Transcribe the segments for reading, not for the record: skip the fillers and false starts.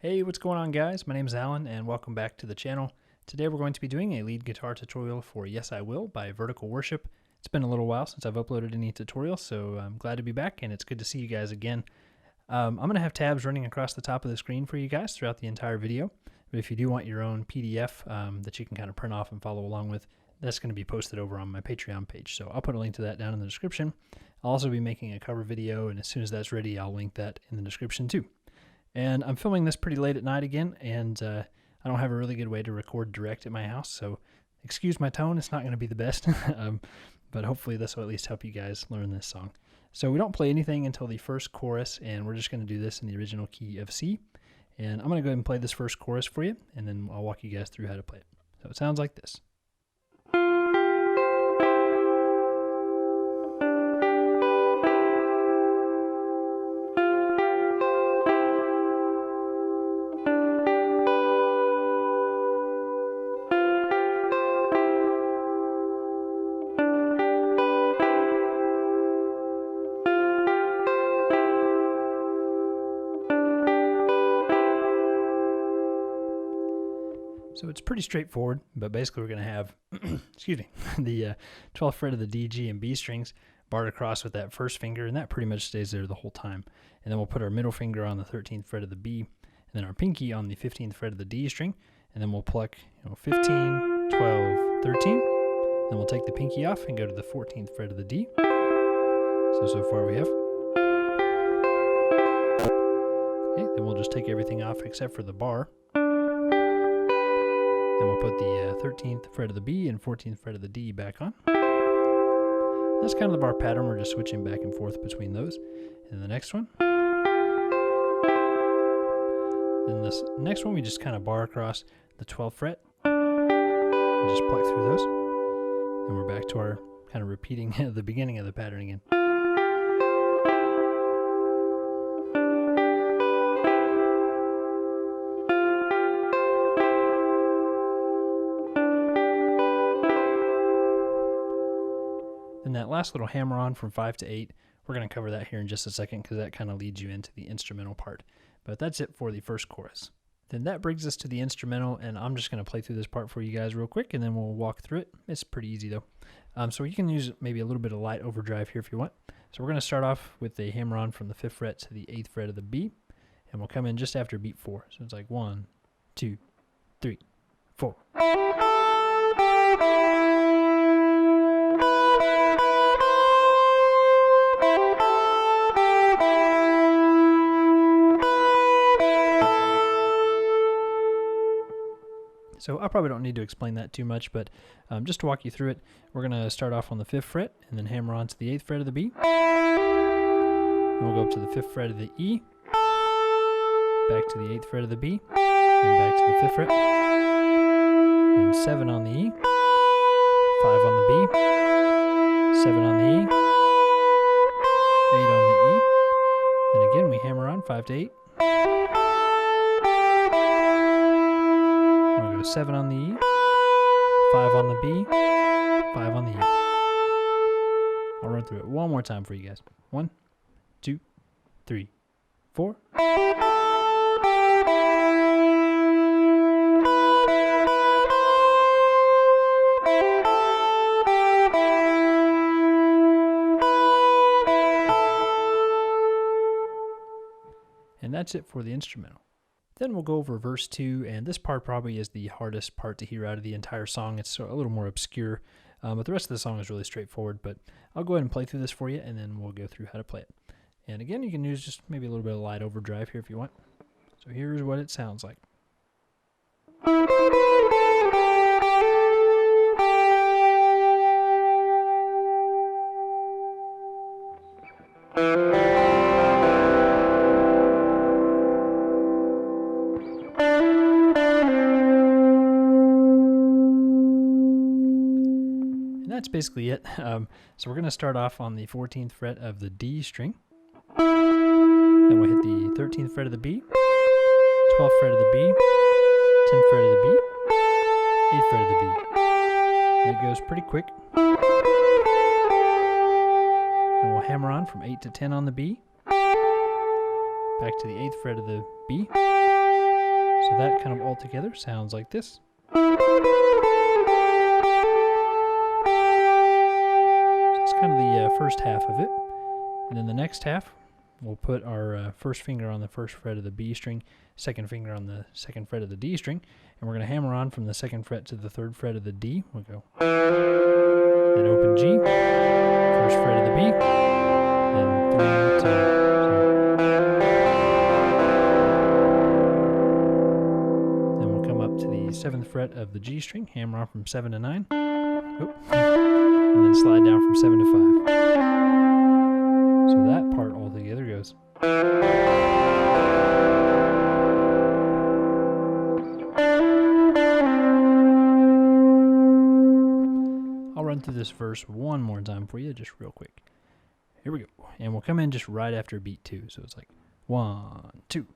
Hey, what's going on, guys? My name is Alan and welcome back to the channel. Today we're going to be doing a lead guitar tutorial for Yes I Will by Vertical Worship. It's been a little while since I've uploaded any tutorials, so I'm glad to be back and it's good to see you guys again. I'm going to have tabs running across the top of the screen for you guys throughout the entire video, but if you do want your own PDF that you can kind of print off and follow along with, that's going to be posted over on my Patreon page, so I'll put a link to that down in the description. I'll also be making a cover video, and as soon as that's ready, I'll link that in the description too. And I'm filming this pretty late at night again, and I don't have a really good way to record direct at my house, so excuse my tone, it's not going to be the best, but hopefully this will at least help you guys learn this song. So we don't play anything until the first chorus, and we're just going to do this in the original key of C. And I'm going to go ahead and play this first chorus for you, and then I'll walk you guys through how to play it. So it sounds like this. So it's pretty straightforward, but basically we're going to have, excuse me, the 12th fret of the D, G, and B strings barred across with that first finger, and that pretty much stays there the whole time. And then we'll put our middle finger on the 13th fret of the B, and then our pinky on the 15th fret of the D string, and then we'll pluck 15, 12, 13. Then we'll take the pinky off and go to the 14th fret of the D. So far we have. Okay, then we'll just take everything off except for the bar. Then we'll put the 13th fret of the B and 14th fret of the D back on. That's kind of the bar pattern. We're just switching back and forth between those. And the next one. Then this next one, we just kind of bar across the 12th fret and just pluck through those. Then we're back to our kind of repeating the beginning of the pattern again. And that last little hammer on from 5 to 8, we're going to cover that here in just a second because that kind of leads you into the instrumental part. But that's it for the first chorus. Then that brings us to the instrumental, and I'm just going to play through this part for you guys real quick, and then we'll walk through it. It's pretty easy though. So you can use maybe a little bit of light overdrive here if you want. So we're going to start off with the hammer on from the 5th fret to the 8th fret of the B, and we'll come in just after beat 4. So it's like 1, 2, 3, 4. So I probably don't need to explain that too much, but just to walk you through it, we're going to start off on the 5th fret and then hammer on to the 8th fret of the B. And we'll go up to the 5th fret of the E, back to the 8th fret of the B, and back to the 5th fret, and 7 on the E, 5 on the B, 7 on the E, 8 on the E, and again we hammer on 5 to 8. 7 on the E, 5 on the B, 5 on the E. I'll run through it one more time for you guys. 1, 2, 3, 4. And that's it for the instrumental. Then we'll go over verse 2, and this part probably is the hardest part to hear out of the entire song. It's a little more obscure, but the rest of the song is really straightforward. But I'll go ahead and play through this for you, and then we'll go through how to play it. And again, you can use just maybe a little bit of light overdrive here if you want. So here's what it sounds like. That's basically it. So we're going to start off on the 14th fret of the D string. Then we'll hit the 13th fret of the B, 12th fret of the B, 10th fret of the B, 8th fret of the B. And it goes pretty quick. Then we'll hammer on from 8 to 10 on the B, back to the 8th fret of the B, So that kind of all together sounds like this. So that's kind of the first half of it. And then the next half, we'll put our first finger on the first fret of the B string, second finger on the second fret of the D string, and we're going to hammer on from the second fret to the third fret of the D. We'll go, then open G, first fret of the B, then 3, 2, 0. Then we'll come up to the 7th fret of the G string, hammer on from 7 to 9, and then slide down from 7 to 5. So that part all together goes. I'll run through this verse one more time for you, just real quick. Here we go. And we'll come in just right after beat 2. So it's like 1, 2.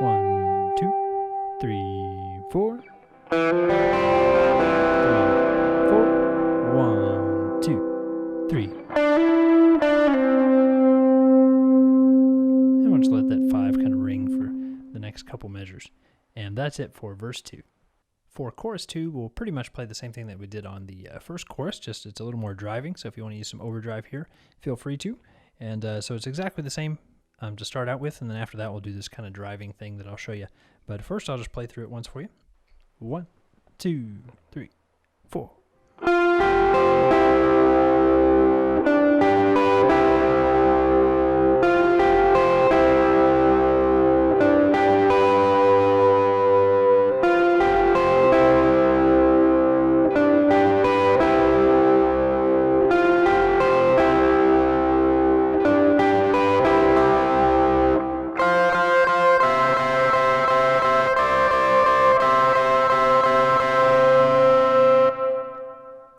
1, 2, 3, 4. 1, 2, 3. And we'll just let that 5 kind of ring for the next couple measures. And that's it for verse 2. For chorus 2, we'll pretty much play the same thing that we did on the first chorus, just it's a little more driving. So if you want to use some overdrive here, feel free to. And so it's exactly the same to start out with, and then after that we'll do this kind of driving thing that I'll show you. But first I'll just play through it once for you. 1, 2, 3, 4.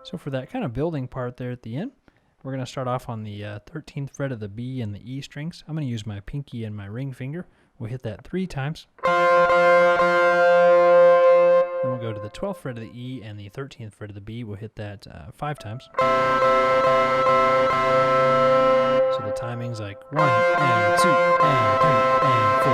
So for that kind of building part there at the end, we're going to start off on the 13th fret of the B and the E strings. I'm going to use my pinky and my ring finger. We'll hit that 3 times. Then we'll go to the 12th fret of the E and the 13th fret of the B. We'll hit that 5 times. So the timing's like 1 and 2 and 3 and 4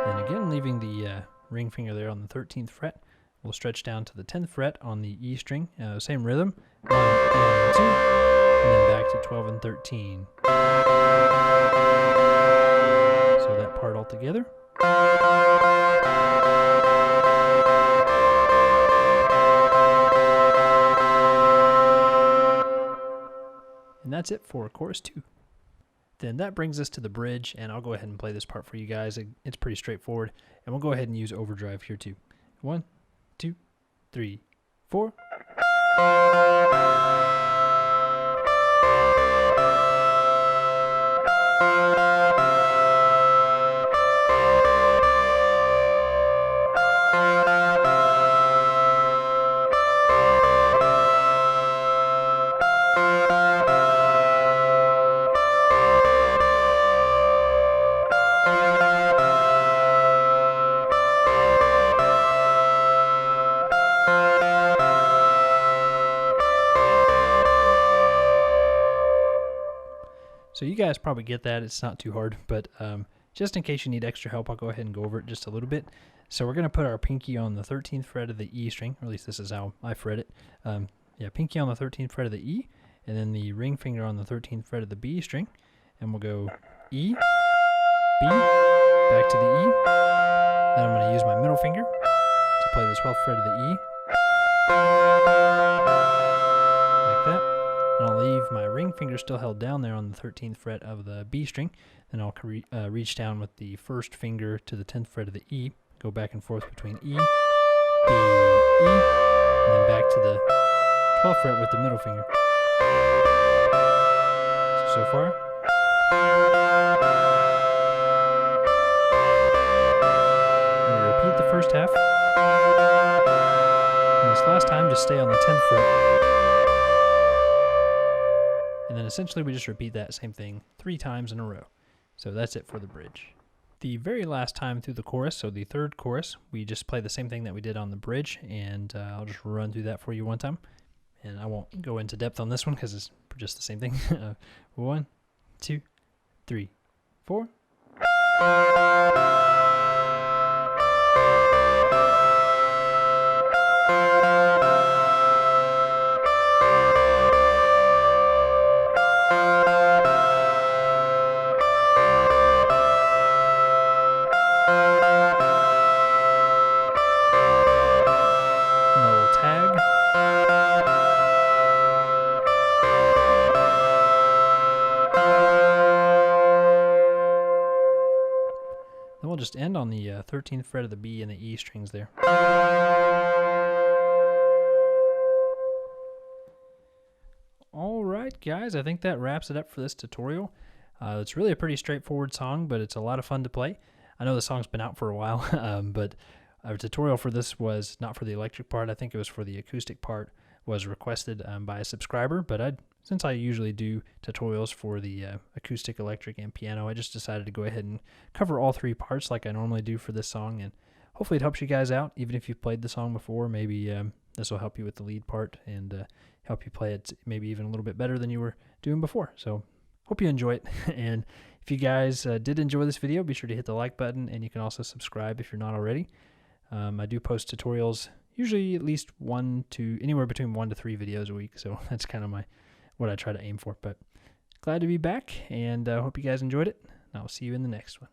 and. Then again, leaving the ring finger there on the 13th fret. We'll stretch down to the 10th fret on the E string, same rhythm, 1 and 2, and then back to 12 and 13. So that part all together. And that's it for chorus 2. Then that brings us to the bridge, and I'll go ahead and play this part for you guys. It's pretty straightforward, and we'll go ahead and use overdrive here too. 1, 2, 3, 4. So you guys probably get that. It's not too hard, but just in case you need extra help, I'll go ahead and go over it just a little bit. So we're going to put our pinky on the 13th fret of the E string, or at least this is how I fret it. Pinky on the 13th fret of the E, and then the ring finger on the 13th fret of the B string. And we'll go E, B, back to the E. Then I'm going to use my middle finger to play the 12th fret of the E. Like that. And I'll leave my ring finger still held down there on the 13th fret of the B string. Then I'll reach down with the first finger to the 10th fret of the E, go back and forth between E, B, E, and then back to the 12th fret with the middle finger. So far. I'm going to repeat the first half. And this last time, just stay on the 10th fret. And then essentially we just repeat that same thing 3 times in a row. So that's it for the bridge. The very last time through the chorus, so the third chorus, we just play the same thing that we did on the bridge, and I'll just run through that for you one time. And I won't go into depth on this one because it's just the same thing. 1, 2, 3, 4. And a little tag. Then we'll just end on the 13th fret of the B and the E strings there. Alright guys, I think that wraps it up for this tutorial. It's really a pretty straightforward song, but it's a lot of fun to play. I know the song's been out for a while, but our tutorial for this was not for the electric part. I think it was for the acoustic part, was requested by a subscriber, but since I usually do tutorials for the acoustic, electric, and piano, I just decided to go ahead and cover all three parts like I normally do for this song, and hopefully it helps you guys out. Even if you've played the song before, maybe this will help you with the lead part and help you play it maybe even a little bit better than you were doing before. So hope you enjoy it. And if you guys did enjoy this video, be sure to hit the like button, and you can also subscribe if you're not already. I do post tutorials, usually at least anywhere between 1 to 3 videos a week, so that's kind of what I try to aim for. But glad to be back, and I hope you guys enjoyed it. I'll see you in the next one.